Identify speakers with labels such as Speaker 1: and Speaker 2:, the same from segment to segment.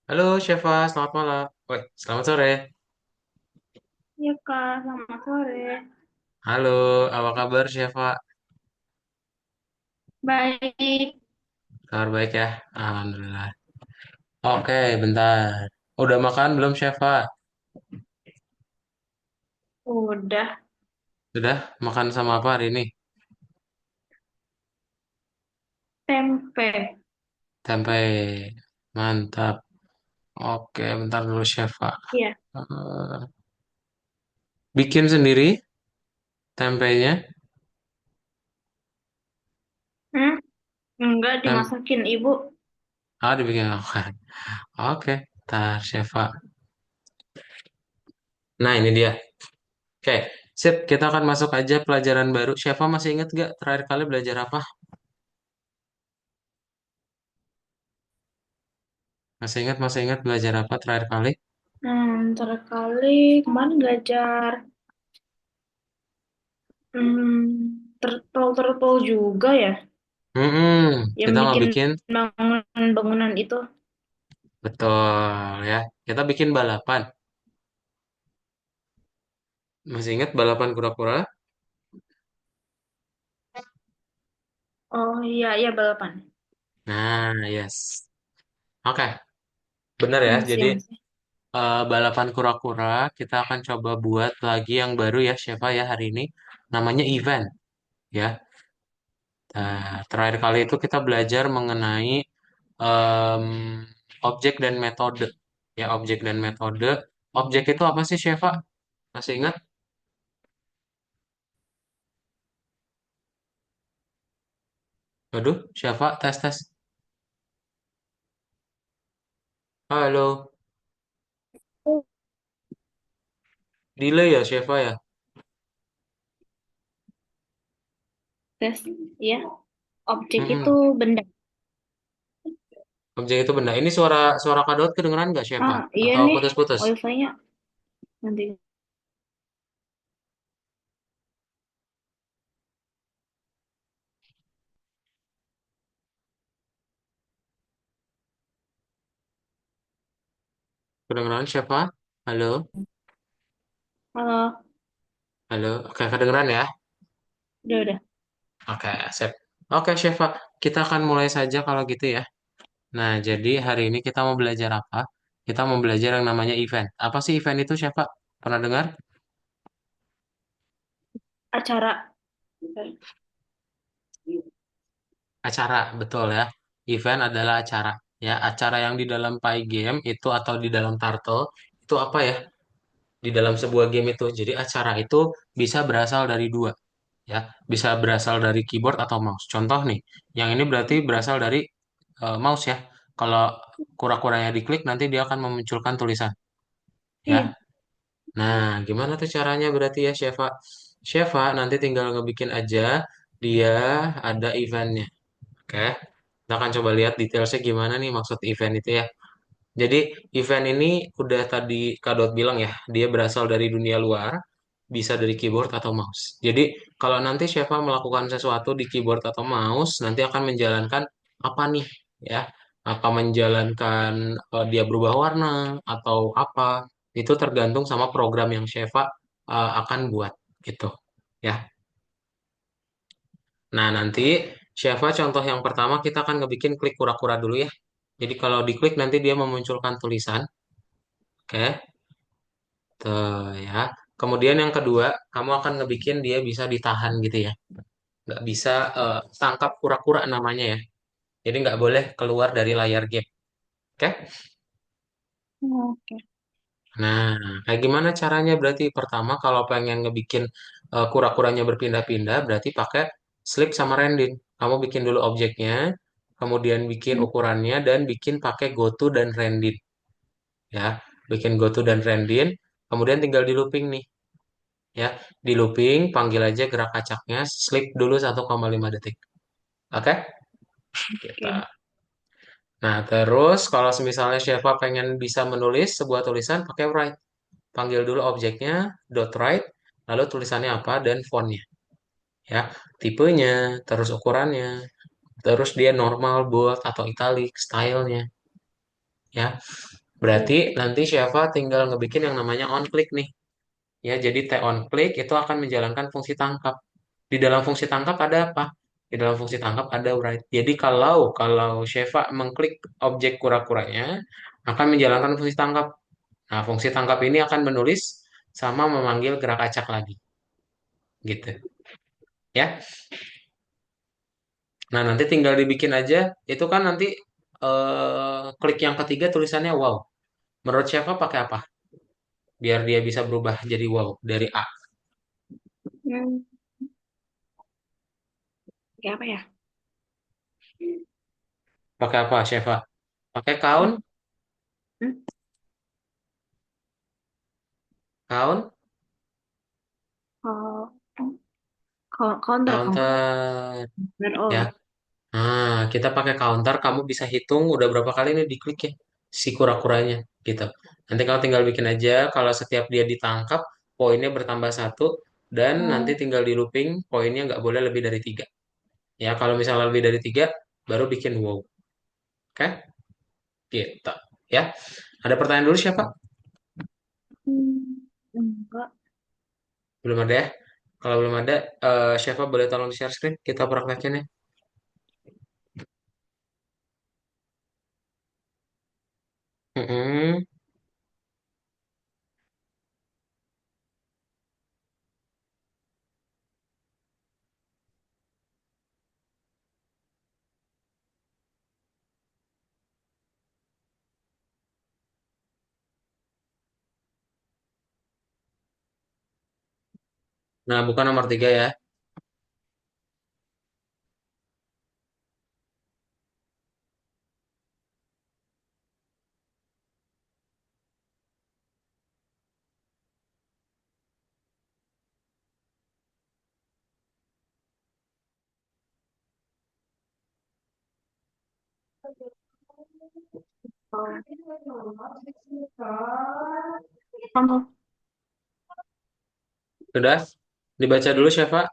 Speaker 1: Halo Syefa, selamat malam. Woi, selamat sore.
Speaker 2: Iya Kak, selamat sore.
Speaker 1: Halo, apa kabar Syefa?
Speaker 2: Baik,
Speaker 1: Kabar baik ya? Alhamdulillah. Oke, bentar. Udah makan belum Syefa?
Speaker 2: udah
Speaker 1: Sudah makan sama apa hari ini?
Speaker 2: tempe.
Speaker 1: Tempe. Mantap. Oke, bentar dulu Syefa.
Speaker 2: Iya,
Speaker 1: Eh, bikin sendiri tempenya?
Speaker 2: hmm? Enggak
Speaker 1: Tem
Speaker 2: dimasakin ibu.
Speaker 1: dibikin. Oke, oke. Tar Syefa. Nah, ini dia. Oke, sip. Kita akan masuk aja pelajaran baru. Syefa masih ingat gak terakhir kali belajar apa? Masih ingat belajar apa terakhir kali?
Speaker 2: Terkali kemarin belajar tertol juga ya, yang
Speaker 1: Kita nggak
Speaker 2: bikin
Speaker 1: bikin,
Speaker 2: bangunan-bangunan itu.
Speaker 1: betul ya. Kita bikin balapan. Masih ingat balapan kura-kura?
Speaker 2: Oh iya, iya balapan.
Speaker 1: Nah, yes. Oke, benar ya.
Speaker 2: Masih,
Speaker 1: Jadi
Speaker 2: masih.
Speaker 1: balapan kura-kura kita akan coba buat lagi yang baru ya, siapa ya hari ini? Namanya event ya. Nah, terakhir kali itu kita belajar mengenai em, objek dan metode. Ya, objek dan metode. Objek itu apa sih, Syeva? Masih ingat? Waduh, Syeva, tes tes. Halo, delay ya, Syeva ya.
Speaker 2: Tes, ya. Objek itu
Speaker 1: Mm-mm.
Speaker 2: benda.
Speaker 1: Objek itu benda. Ini suara suara Kak kedengeran nggak, Syeva?
Speaker 2: Ah, iya
Speaker 1: Atau
Speaker 2: nih,
Speaker 1: putus-putus?
Speaker 2: wifi-nya nanti.
Speaker 1: Kedengeran, Syeva? Halo?
Speaker 2: Halo,
Speaker 1: Halo? Oke, kedengeran ya?
Speaker 2: udah.
Speaker 1: Oke, sip. Oke, Syeva. Kita akan mulai saja kalau gitu ya. Nah, jadi hari ini kita mau belajar apa? Kita mau belajar yang namanya event. Apa sih event itu, Syeva? Pernah dengar?
Speaker 2: Acara.
Speaker 1: Acara, betul ya. Event adalah acara. Ya, acara yang di dalam Pygame itu atau di dalam Turtle itu apa ya? Di dalam sebuah game itu. Jadi acara itu bisa berasal dari dua. Ya, bisa berasal dari keyboard atau mouse. Contoh nih, yang ini berarti berasal dari mouse ya. Kalau kura-kuranya diklik nanti dia akan memunculkan tulisan,
Speaker 2: Iya.
Speaker 1: ya. Nah, gimana tuh caranya berarti ya, Sheva? Sheva nanti tinggal ngebikin aja dia ada eventnya. Oke. Kita akan coba lihat detailsnya gimana nih maksud event itu ya. Jadi event ini udah tadi Kak Dot bilang ya, dia berasal dari dunia luar, bisa dari keyboard atau mouse. Jadi kalau nanti Sheva melakukan sesuatu di keyboard atau mouse, nanti akan menjalankan apa nih ya? Apa menjalankan dia berubah warna atau apa? Itu tergantung sama program yang Sheva akan buat gitu ya. Nah, nanti Sheva contoh yang pertama kita akan ngebikin klik kura-kura dulu ya. Jadi kalau diklik nanti dia memunculkan tulisan. Oke. Tuh ya. Kemudian yang kedua, kamu akan ngebikin dia bisa ditahan gitu ya. Nggak bisa tangkap kura-kura namanya ya. Jadi nggak boleh keluar dari layar game. Oke?
Speaker 2: Oke.
Speaker 1: Nah, kayak gimana caranya berarti? Pertama, kalau pengen ngebikin kura-kuranya berpindah-pindah, berarti pakai slip sama rendin. Kamu bikin dulu objeknya, kemudian bikin ukurannya, dan bikin pakai goto dan rendin. Ya, bikin goto dan rendin, kemudian tinggal di looping nih. Ya, di looping, panggil aja gerak kacaknya, slip dulu 1,5 detik. Oke?
Speaker 2: Oke.
Speaker 1: Kita. Nah, terus kalau misalnya Sheva pengen bisa menulis sebuah tulisan pakai write. Panggil dulu objeknya, dot write, lalu tulisannya apa, dan fontnya. Ya, tipenya, terus ukurannya, terus dia normal, bold, atau italic, stylenya. ya.
Speaker 2: Iya.
Speaker 1: Berarti nanti Syifa tinggal ngebikin yang namanya on click nih. Ya, jadi T on click itu akan menjalankan fungsi tangkap. Di dalam fungsi tangkap ada apa? Di dalam fungsi tangkap ada write. Jadi kalau Syifa mengklik objek kura-kuranya akan menjalankan fungsi tangkap. Nah, fungsi tangkap ini akan menulis sama memanggil gerak acak lagi, gitu. Ya. Nah, nanti tinggal dibikin aja. Itu kan nanti klik yang ketiga tulisannya wow. Menurut Syifa pakai apa? Biar dia bisa berubah jadi wow dari A.
Speaker 2: Hmm, kayak apa ya?
Speaker 1: Pakai apa, Syifa? Pakai count,
Speaker 2: Hmm, hmm,
Speaker 1: count,
Speaker 2: Kalau kalau counter counter
Speaker 1: counter.
Speaker 2: dan
Speaker 1: Ya.
Speaker 2: all.
Speaker 1: Nah, kita pakai counter, kamu bisa hitung udah berapa kali nih diklik ya si kura-kuranya gitu. Nanti kamu tinggal bikin aja kalau setiap dia ditangkap poinnya bertambah satu dan nanti
Speaker 2: Oh,
Speaker 1: tinggal di looping poinnya nggak boleh lebih dari tiga. Ya, kalau misalnya lebih dari tiga baru bikin wow. Oke, gitu. Ya, ada pertanyaan dulu siapa?
Speaker 2: enggak.
Speaker 1: Belum ada ya? Kalau belum ada, siapa boleh tolong di share screen? Kita praktekin ya. Mm-mm. Nah, bukan nomor tiga ya.
Speaker 2: Kamu.
Speaker 1: Sudah? Dibaca dulu siapa?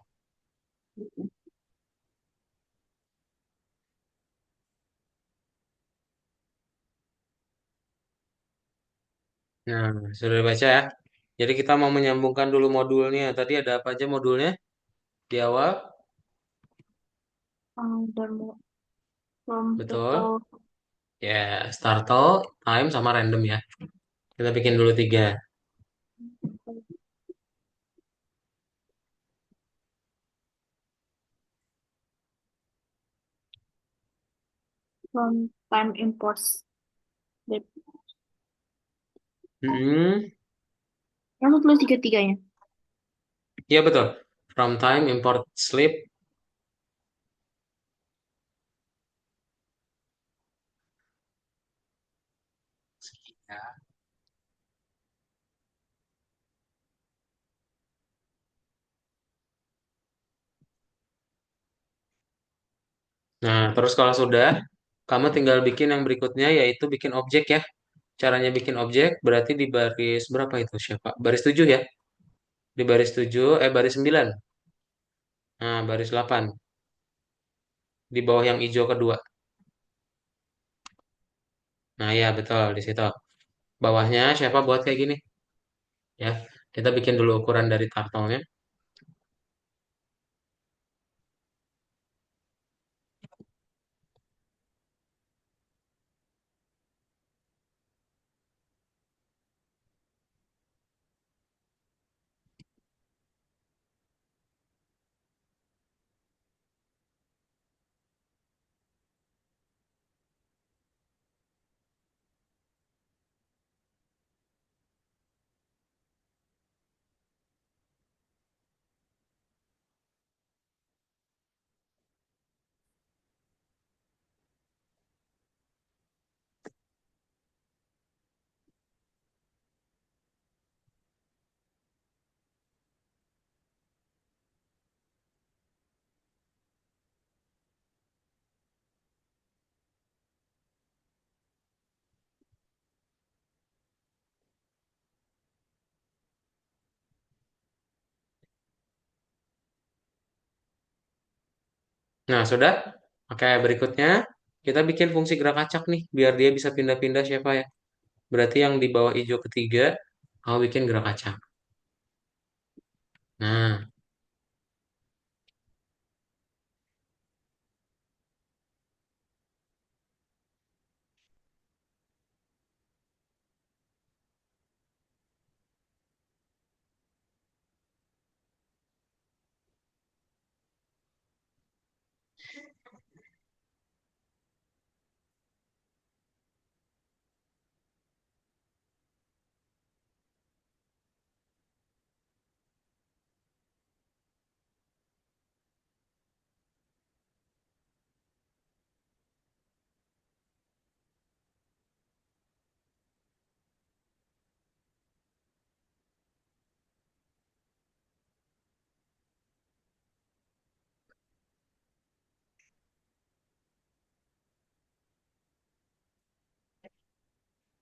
Speaker 1: Nah, sudah dibaca ya. Jadi kita mau menyambungkan dulu modulnya. Tadi ada apa aja modulnya di awal?
Speaker 2: Dan from the
Speaker 1: Betul.
Speaker 2: call
Speaker 1: Ya, startle, time, sama random ya. Kita bikin dulu tiga.
Speaker 2: from time imports date.
Speaker 1: Mm-mm.
Speaker 2: Kamu tulis tiga-tiganya.
Speaker 1: Iya betul. From time, import, sleep. Nah, terus kalau sudah, kamu tinggal bikin yang berikutnya, yaitu bikin objek ya. Caranya bikin objek berarti di baris berapa itu siapa? Baris 7 ya. Di baris 7, baris 9. Nah, baris 8. Di bawah yang hijau kedua. Nah, ya betul di situ. Bawahnya siapa buat kayak gini ya. Kita bikin dulu ukuran dari turtle-nya. Nah, sudah. Oke, berikutnya. Kita bikin fungsi gerak acak nih, biar dia bisa pindah-pindah siapa ya. Berarti yang di bawah hijau ketiga, kamu bikin gerak acak. Nah,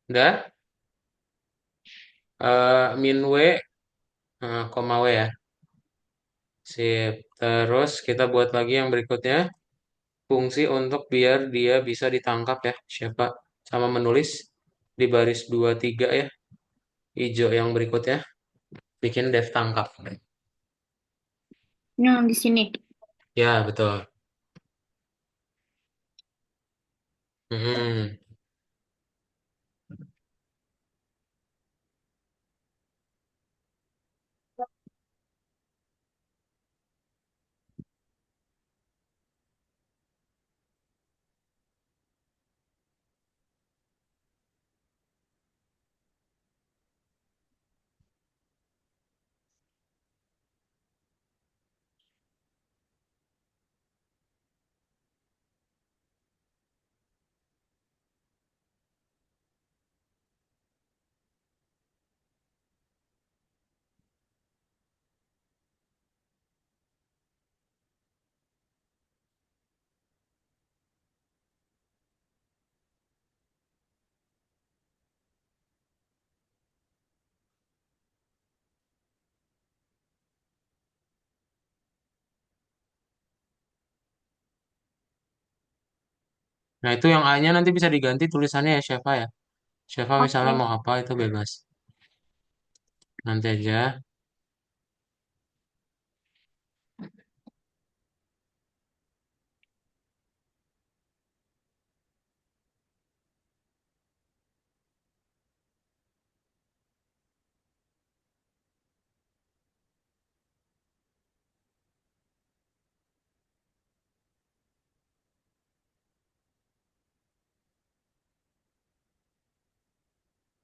Speaker 1: udah. Min W, koma W ya. Sip. Terus kita buat lagi yang berikutnya. Fungsi untuk biar dia bisa ditangkap ya. Siapa? Sama menulis di baris 2 3 ya. Hijau yang berikutnya. Bikin def tangkap.
Speaker 2: Yang di sini.
Speaker 1: Ya, betul. Mm-mm. Nah, itu yang A-nya nanti bisa diganti tulisannya ya, Syafa ya. Syafa misalnya
Speaker 2: Oke.
Speaker 1: mau apa itu bebas. Nanti aja.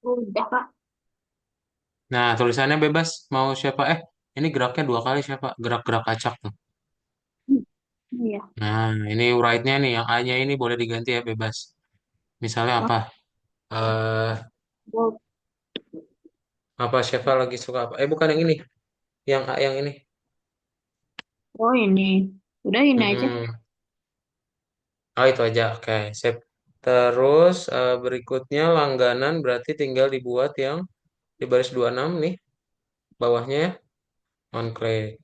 Speaker 2: Udah, Kak.
Speaker 1: Nah, tulisannya bebas. Mau siapa? Ini geraknya dua kali siapa? Gerak-gerak acak tuh.
Speaker 2: Hmm, iya.
Speaker 1: Nah, ini right-nya nih. Yang A-nya ini boleh diganti ya bebas. Misalnya apa? eh
Speaker 2: Oh,
Speaker 1: Apa siapa lagi suka apa? Bukan yang ini. Yang A yang ini.
Speaker 2: oh, ini. Udah ini aja.
Speaker 1: Mm-mm. Oh, itu aja. Oke, sip. Terus berikutnya langganan berarti tinggal dibuat yang di baris 26 nih. Bawahnya ya. On click.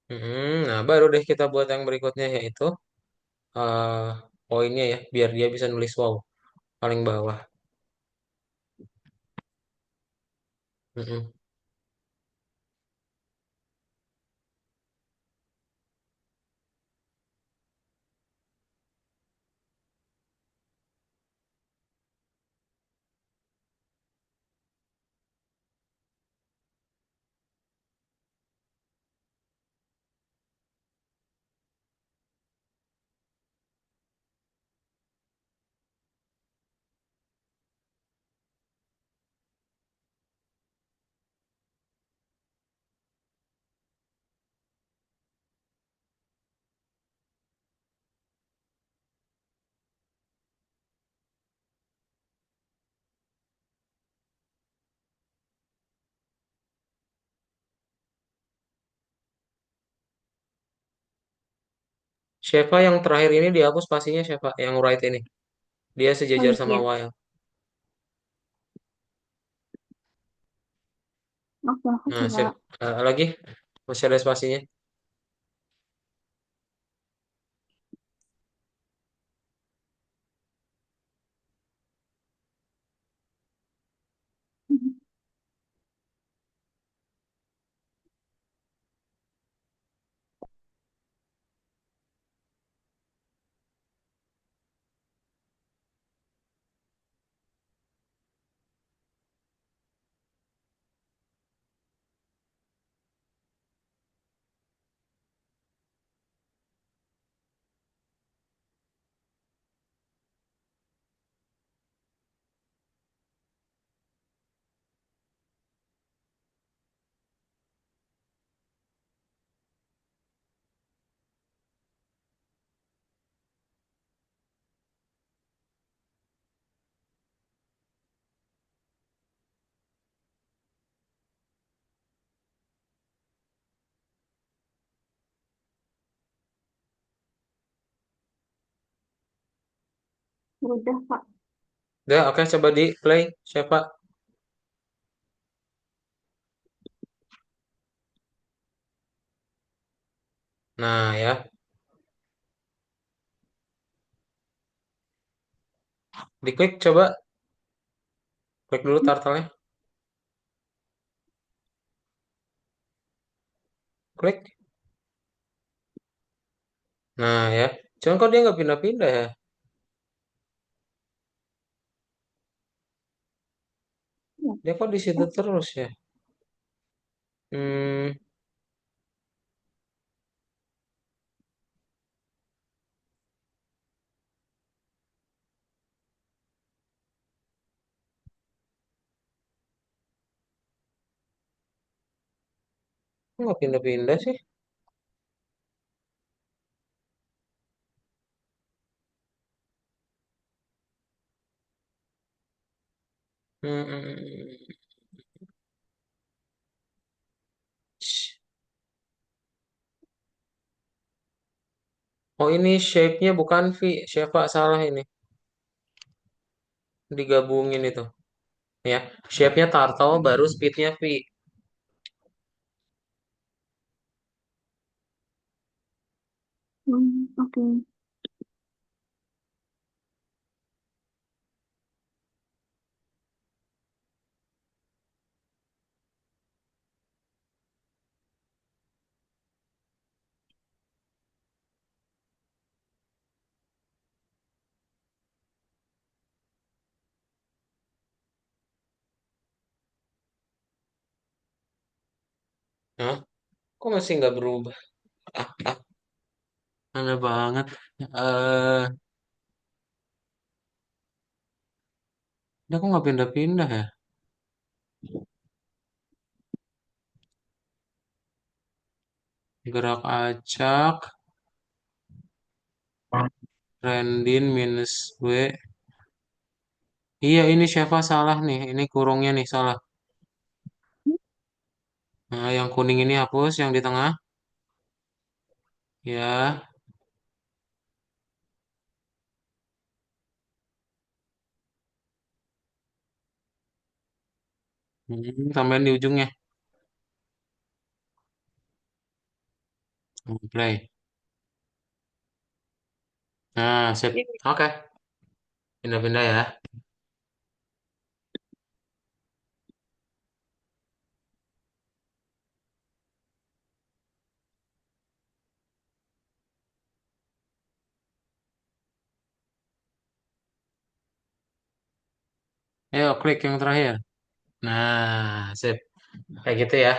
Speaker 1: Nah, baru deh kita buat yang berikutnya yaitu eh poinnya ya. Biar dia bisa nulis wow. Paling bawah. Mm-mm. Siapa yang terakhir ini dihapus pastinya siapa? Yang right ini. Dia
Speaker 2: Oh
Speaker 1: sejajar sama
Speaker 2: iya.
Speaker 1: while.
Speaker 2: Oke,
Speaker 1: Nah,
Speaker 2: makasih,
Speaker 1: sip.
Speaker 2: Kak.
Speaker 1: Lagi? Masih ada spasinya?
Speaker 2: Udah, Kak.
Speaker 1: Udah, oke, coba di play. Siapa? Nah, ya. Diklik coba. Klik dulu turtle-nya. Klik. Nah, ya. Cuman kok dia nggak pindah-pindah ya?
Speaker 2: Ya.
Speaker 1: Dia kok di situ
Speaker 2: Oh,
Speaker 1: terus ya? Hmm, kok nggak pindah-pindah sih? Hmm. Oh, ini shape-nya bukan V. Siapa salah ini? Digabungin itu. Ya, shape-nya turtle baru speed-nya V.
Speaker 2: oke.
Speaker 1: Hah? Kok masih nggak berubah? Aneh banget. Eh, dia kok nggak pindah-pindah ya? Gerak acak, Randin minus W. Iya, ini Sheva salah nih. Ini kurungnya nih salah. Nah, yang kuning ini hapus, yang di tengah. Ya, tambahin di ujungnya. Play. Nah, sip. Oke, pindah-pindah ya. Ayo, klik yang terakhir. Nah, sip. Kayak gitu ya.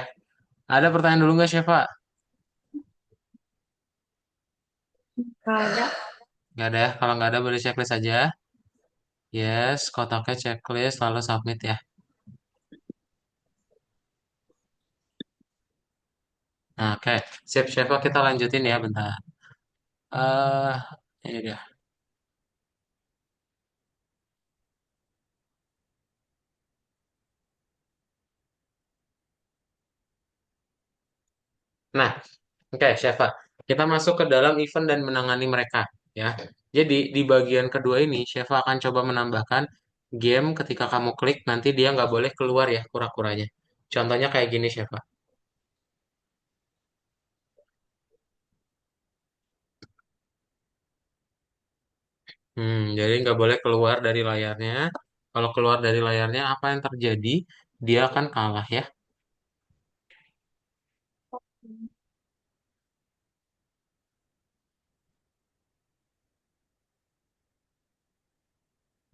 Speaker 1: Ada pertanyaan dulu nggak, Sheva?
Speaker 2: Gak ada.
Speaker 1: Nggak ada ya. Kalau nggak ada, boleh checklist aja. Yes, kotaknya checklist, lalu submit ya. Nah, oke. Sip, Sheva, kita lanjutin ya bentar. Ini dia. Nah, oke, Sheva. Kita masuk ke dalam event dan menangani mereka, ya. Jadi, di bagian kedua ini, Sheva akan coba menambahkan game ketika kamu klik, nanti dia nggak boleh keluar ya, kura-kuranya. Contohnya kayak gini, Syifa. Jadi nggak boleh keluar dari layarnya. Kalau keluar dari layarnya, apa yang terjadi? Dia akan kalah ya.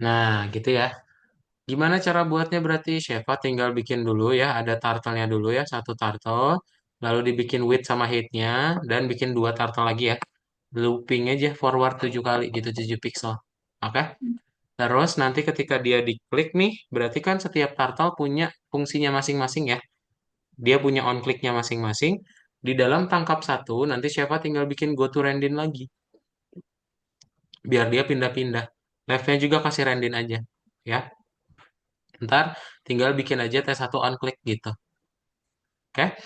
Speaker 1: Nah, gitu ya. Gimana cara buatnya berarti Sheva tinggal bikin dulu ya, ada turtle-nya dulu ya, satu turtle, lalu dibikin width sama height-nya, dan bikin dua turtle lagi ya. Looping aja forward 7 kali gitu, 7 pixel. Oke? Terus nanti ketika dia diklik nih, berarti kan setiap turtle punya fungsinya masing-masing ya. Dia punya on click-nya masing-masing. Di dalam tangkap satu, nanti Sheva tinggal bikin go to random lagi. Biar dia pindah-pindah. Left-nya juga kasih random aja. Ya, ntar tinggal bikin aja T1 on click gitu. Oke?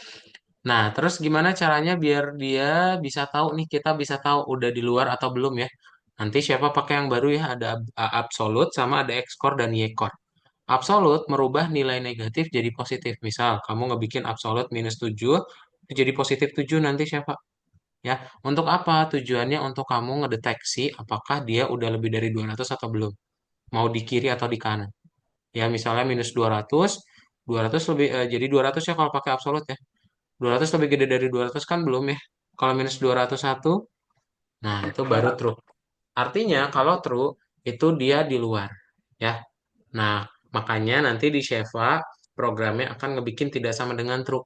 Speaker 1: Nah, terus gimana caranya biar dia bisa tahu nih, kita bisa tahu udah di luar atau belum ya. Nanti siapa pakai yang baru ya, ada absolute sama ada x-core dan y-core. Absolute merubah nilai negatif jadi positif. Misal, kamu ngebikin absolute -7, itu jadi positif 7 nanti siapa? Ya, untuk apa? Tujuannya untuk kamu ngedeteksi apakah dia udah lebih dari 200 atau belum. Mau di kiri atau di kanan. Ya, misalnya -200, 200 lebih, jadi 200 ya kalau pakai absolute ya. 200 lebih gede dari 200 kan belum ya. Kalau -201, nah itu baru true. Artinya kalau true itu dia di luar ya. Nah, makanya nanti di Sheva programnya akan ngebikin tidak sama dengan true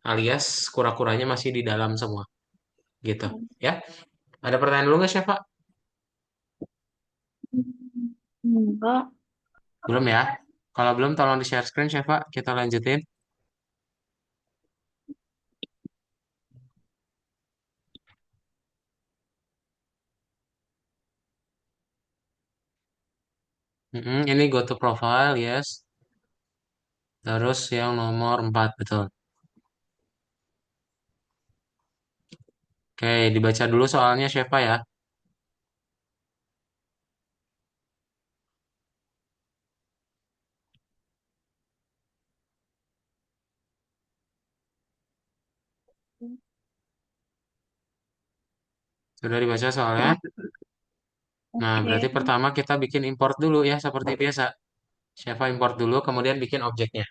Speaker 1: alias kura-kuranya masih di dalam semua gitu ya. Ada pertanyaan dulu nggak Sheva?
Speaker 2: Enggak.
Speaker 1: Belum ya? Kalau belum tolong di share screen Sheva, kita lanjutin. Ini go to profile, yes. Terus yang nomor 4 betul. Oke, dibaca dulu soalnya Sheva ya. Sudah dibaca soalnya. Nah,
Speaker 2: Oke.
Speaker 1: berarti pertama kita bikin import dulu ya, seperti biasa. Sheva import dulu, kemudian bikin objeknya.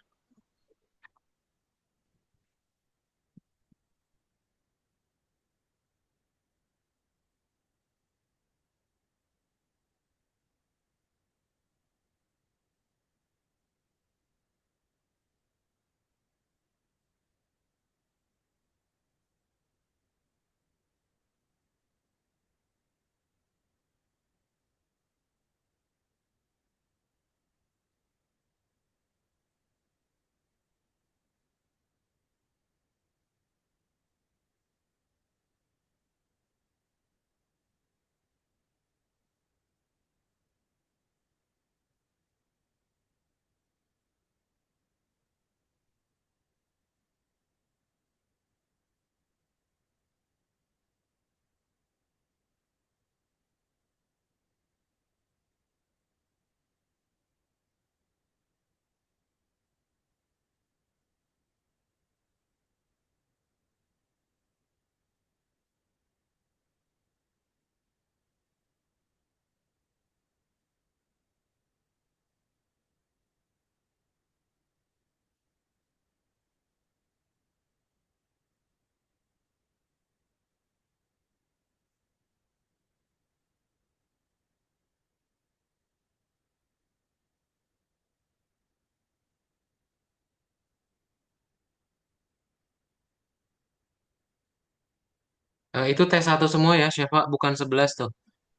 Speaker 1: Itu T1 semua ya, Sheva, bukan 11 tuh.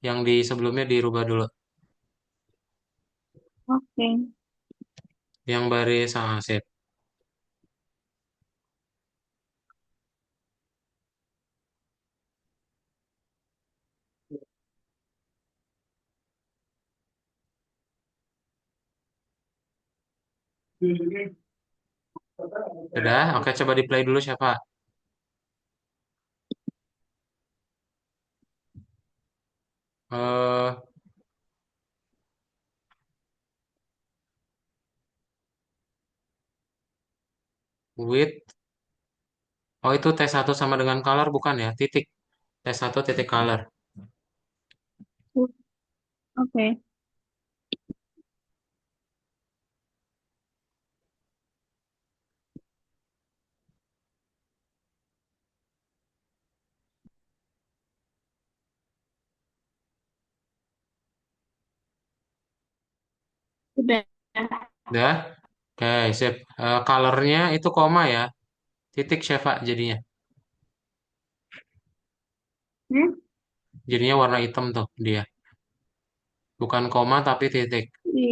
Speaker 1: Yang di sebelumnya dirubah dulu.
Speaker 2: Oke.
Speaker 1: Yang baris sip. Sudah, oke coba di play dulu Sheva. Eh, With, oh itu T1 sama dengan color bukan ya? Titik. T1 titik color.
Speaker 2: Oke. Udah.
Speaker 1: Udah? Oke, sip. Colornya itu koma ya. Titik Syifa jadinya.
Speaker 2: Hmm?
Speaker 1: Jadinya warna hitam tuh dia. Bukan koma tapi titik.
Speaker 2: Di...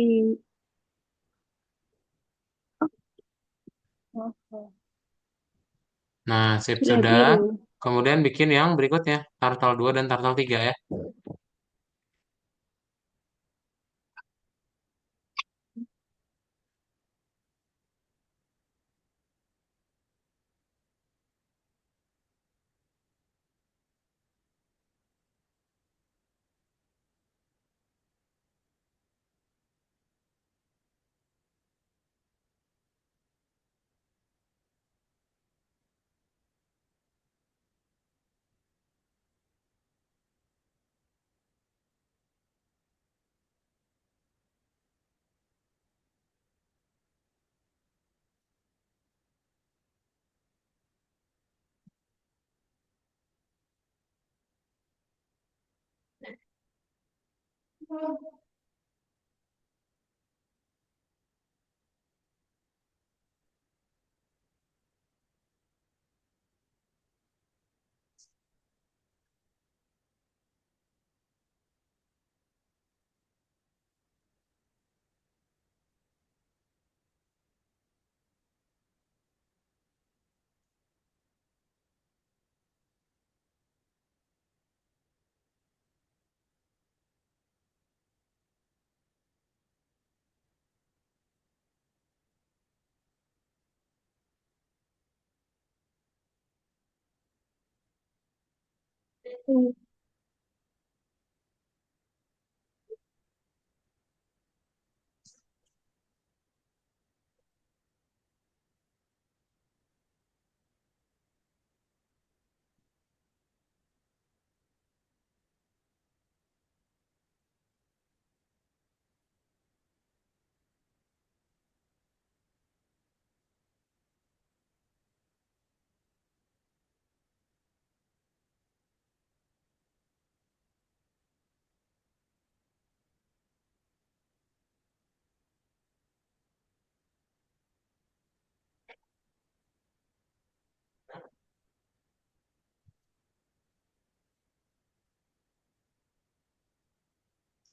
Speaker 2: Oke.
Speaker 1: Nah, sip
Speaker 2: Sudah
Speaker 1: sudah.
Speaker 2: biru.
Speaker 1: Kemudian bikin yang berikutnya. Turtle 2 dan Turtle 3 ya.
Speaker 2: Hmm.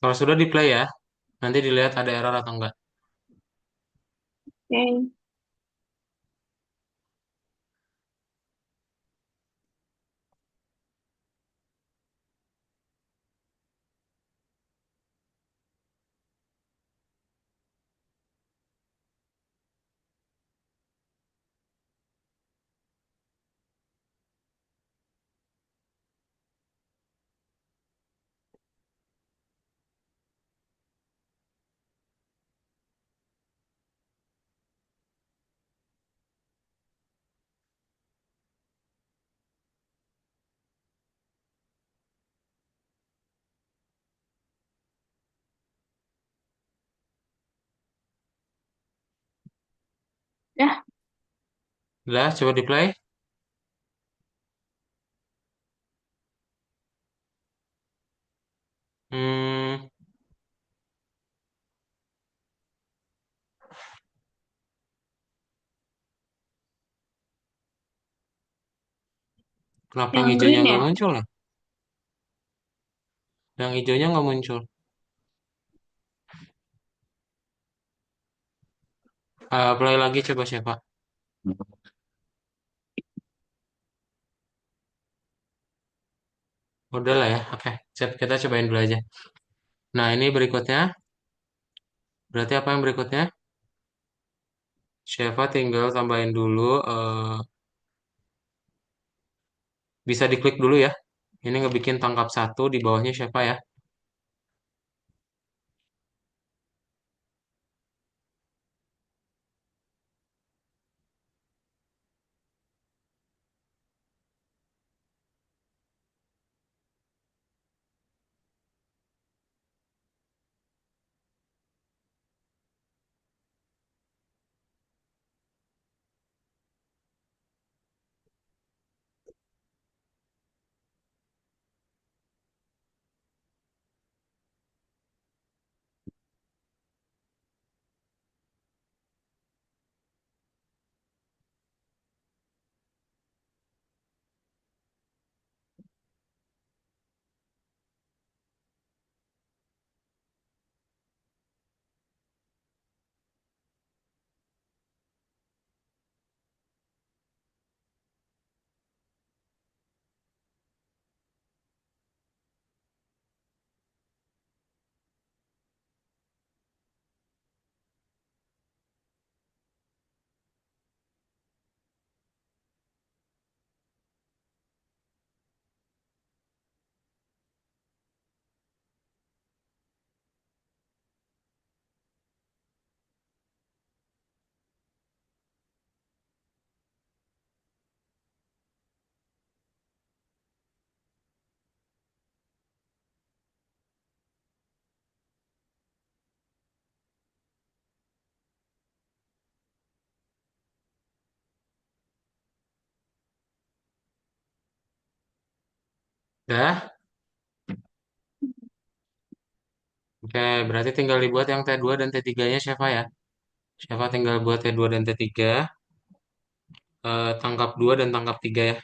Speaker 1: Kalau sudah di play ya, nanti dilihat ada error atau enggak.
Speaker 2: Oke. Ya,
Speaker 1: Udah, coba di play. Hmm, kenapa yang
Speaker 2: yang
Speaker 1: hijaunya
Speaker 2: green
Speaker 1: nggak
Speaker 2: ya.
Speaker 1: muncul ya? Yang hijaunya nggak muncul. Play lagi coba siapa? Udah lah ya, oke. Sip, kita cobain dulu aja. Nah, ini berikutnya. Berarti apa yang berikutnya? Sheva tinggal tambahin dulu. Bisa diklik dulu ya. Ini ngebikin tangkap satu di bawahnya siapa ya? Dah? Oke, berarti tinggal dibuat yang T2 dan T3-nya Syafa ya. Syafa tinggal buat T2 dan T3, tangkap 2 dan tangkap 3 ya.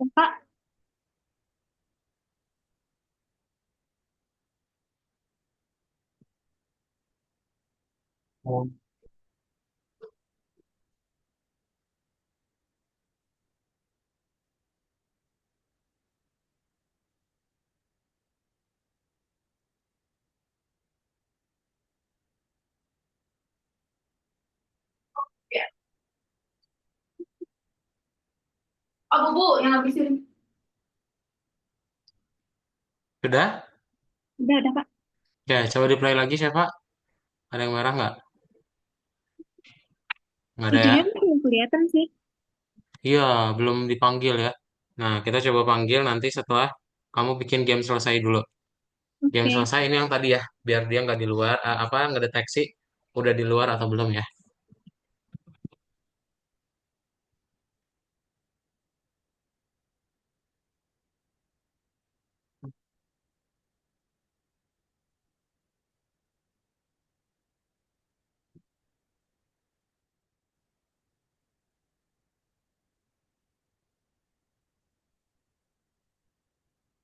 Speaker 2: Udah, Kak.
Speaker 1: Oh.
Speaker 2: Ya. Oh, Bu, yang habisin.
Speaker 1: Sudah?
Speaker 2: Udah, Kak.
Speaker 1: Ya, coba di play lagi Syafa. Ada yang merah nggak? Nggak ada
Speaker 2: Itu
Speaker 1: ya?
Speaker 2: dia belum kelihatan sih.
Speaker 1: Iya, belum dipanggil ya. Nah, kita coba panggil nanti setelah kamu bikin game selesai dulu. Game
Speaker 2: Oke.
Speaker 1: selesai ini yang tadi ya, biar dia nggak di luar, apa nggak deteksi udah di luar atau belum ya.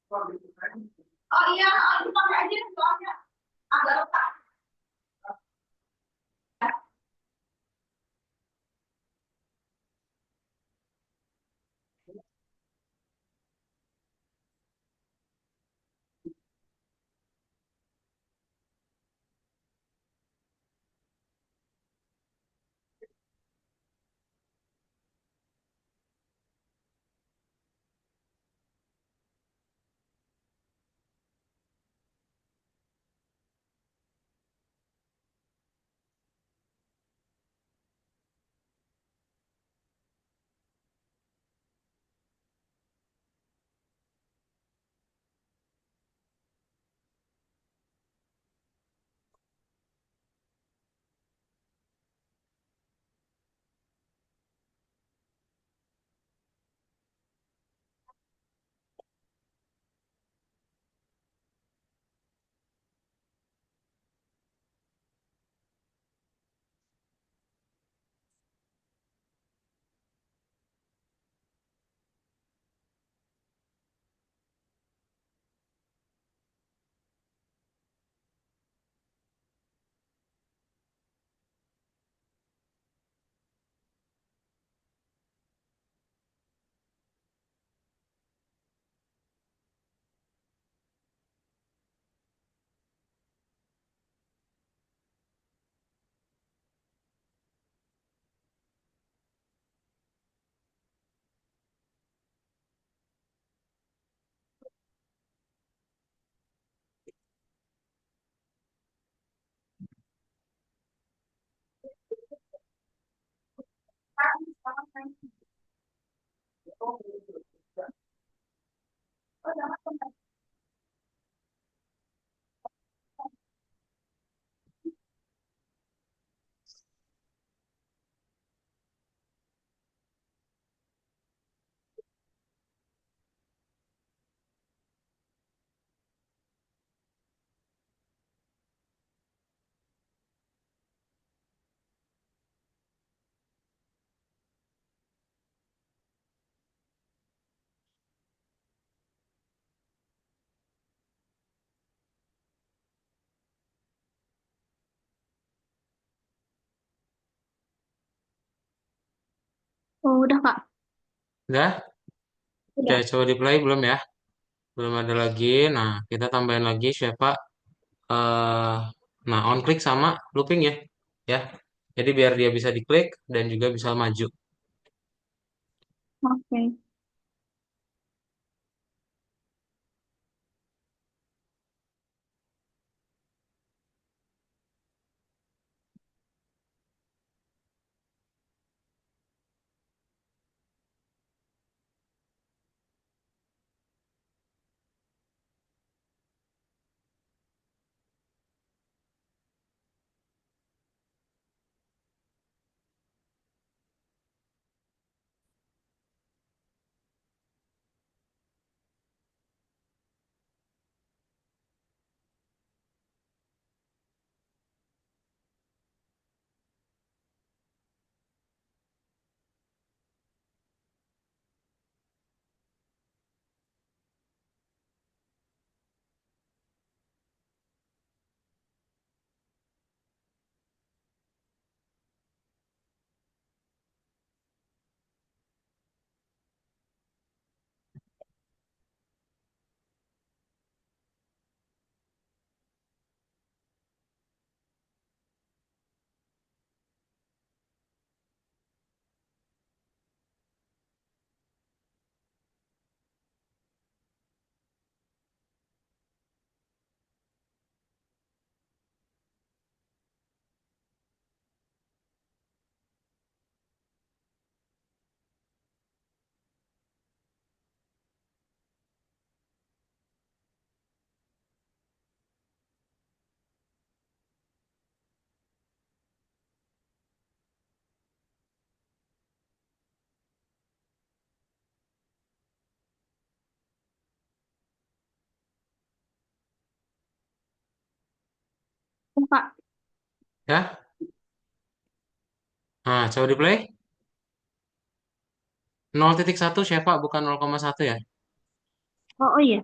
Speaker 2: Oh iya, itu pakai aja soalnya agak retak. Oh, udah Kak.
Speaker 1: Udah? Udah
Speaker 2: Udah.
Speaker 1: coba di play belum ya? Belum ada lagi. Nah, kita tambahin lagi siapa? eh nah, on click sama looping ya. Ya. Jadi biar dia bisa diklik dan juga bisa maju.
Speaker 2: Oke. Oh, Kak.
Speaker 1: Ya, nah coba di play. 0,1 Syifa, bukan 0,1 ya.
Speaker 2: Oh, oh iya.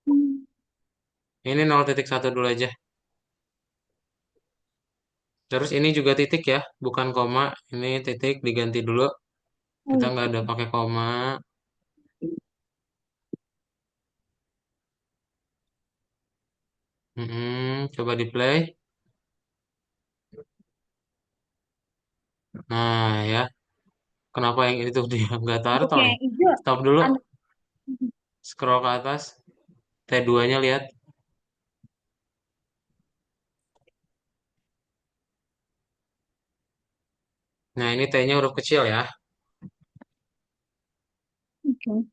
Speaker 2: Hmm.
Speaker 1: Ini 0,1 dulu aja. Terus ini juga titik ya, bukan koma. Ini titik diganti dulu. Kita
Speaker 2: Oh,
Speaker 1: nggak ada pakai koma. Coba di play. Nah ya, kenapa yang itu dia nggak
Speaker 2: untuk
Speaker 1: turtle ya?
Speaker 2: yang hijau.
Speaker 1: Stop dulu,
Speaker 2: Anu.
Speaker 1: scroll ke atas. T2-nya lihat. Nah ini T-nya huruf kecil ya.
Speaker 2: Oke.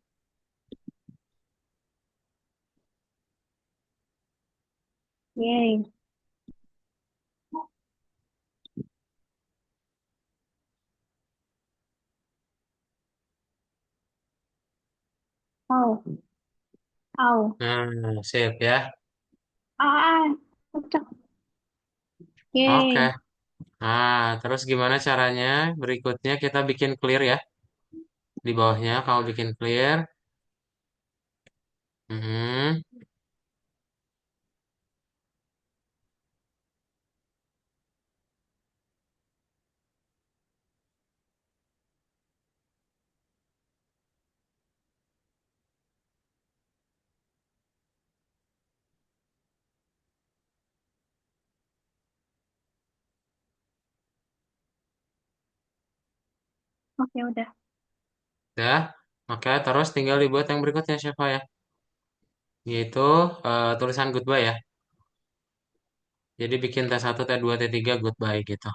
Speaker 2: Yay. Oh, oh.
Speaker 1: Nah, save ya.
Speaker 2: Ah, kocak.
Speaker 1: Oke.
Speaker 2: Yay.
Speaker 1: Nah, terus gimana caranya? Berikutnya kita bikin clear ya. Di bawahnya kamu bikin clear. Hmm,
Speaker 2: Oke, udah.
Speaker 1: Udah. Oke, terus tinggal dibuat yang berikutnya siapa ya? Yaitu tulisan goodbye ya. Jadi bikin T1, T2, T3 goodbye gitu.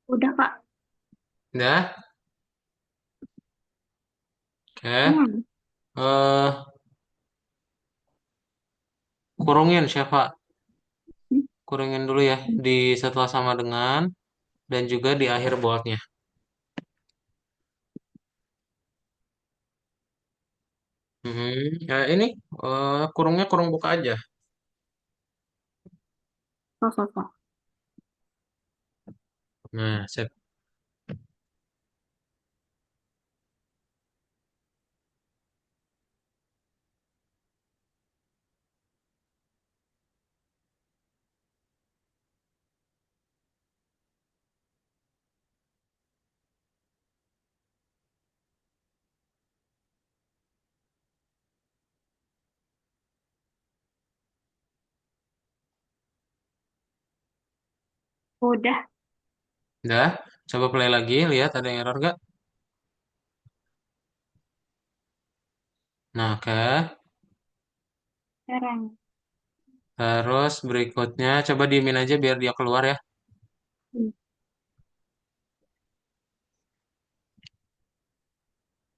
Speaker 2: Udah, Kak.
Speaker 1: Udah? Oke.
Speaker 2: Hmm.
Speaker 1: Kurungin siapa? Kurungin dulu ya di setelah sama dengan dan juga di akhir boldnya. Ini kurungnya kurung buka aja.
Speaker 2: So.
Speaker 1: Nah, sip.
Speaker 2: Udah,
Speaker 1: Udah, coba play lagi, lihat ada error nggak? Nah, oke.
Speaker 2: sekarang.
Speaker 1: Terus berikutnya coba diemin aja biar dia keluar ya.
Speaker 2: Hmm.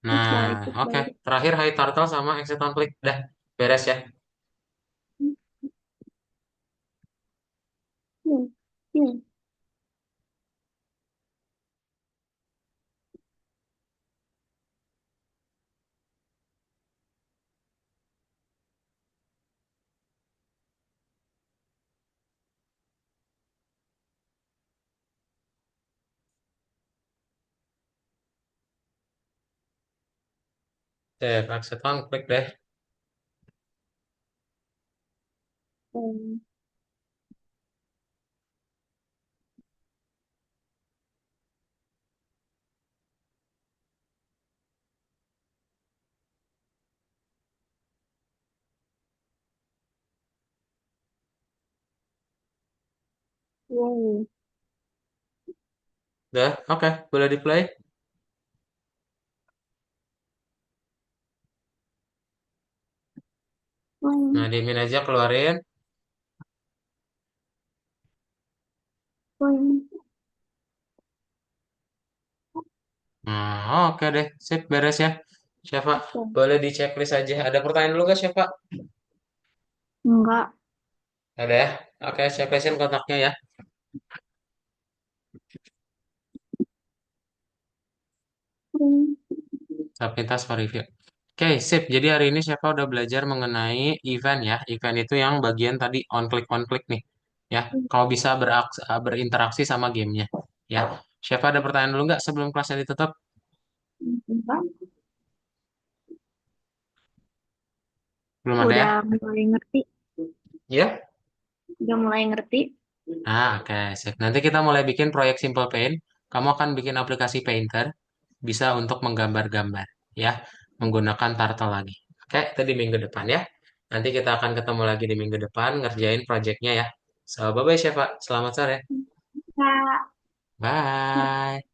Speaker 2: Setelah
Speaker 1: Nah,
Speaker 2: itu
Speaker 1: oke.
Speaker 2: baru.
Speaker 1: Terakhir high turtle sama exit on click. Dah, beres ya.
Speaker 2: Hmm. Hmm. Hmm.
Speaker 1: Sip, exit on click deh.
Speaker 2: Hmm. Wow.
Speaker 1: Udah, oke. Boleh di play. Nah,
Speaker 2: Wow.
Speaker 1: diemin aja, keluarin.
Speaker 2: Wow.
Speaker 1: Nah, oke deh. Sip, beres ya. Syafa,
Speaker 2: Oke.
Speaker 1: boleh di checklist aja. Ada pertanyaan dulu nggak, Syafa?
Speaker 2: Enggak.
Speaker 1: Ada ya? Oke, checklistin kontaknya ya.
Speaker 2: Hmm.
Speaker 1: Sapintas for review. Oke, sip. Jadi hari ini Syafa udah belajar mengenai event ya. Event itu yang bagian tadi on click nih. Ya, kalau bisa berinteraksi sama gamenya. Ya, Syafa ada pertanyaan dulu nggak sebelum kelasnya ditutup?
Speaker 2: Enggak.
Speaker 1: Belum ada ya?
Speaker 2: Udah mulai ngerti.
Speaker 1: Ya?
Speaker 2: Udah mulai ngerti.
Speaker 1: Oke, sip. Nanti kita mulai bikin proyek Simple Paint. Kamu akan bikin aplikasi Painter. Bisa untuk menggambar-gambar. Ya, menggunakan Turtle lagi. Oke, itu di minggu depan ya. Nanti kita akan ketemu lagi di minggu depan ngerjain proyeknya ya. So, bye-bye Syafa. Selamat sore.
Speaker 2: Kak.
Speaker 1: Bye.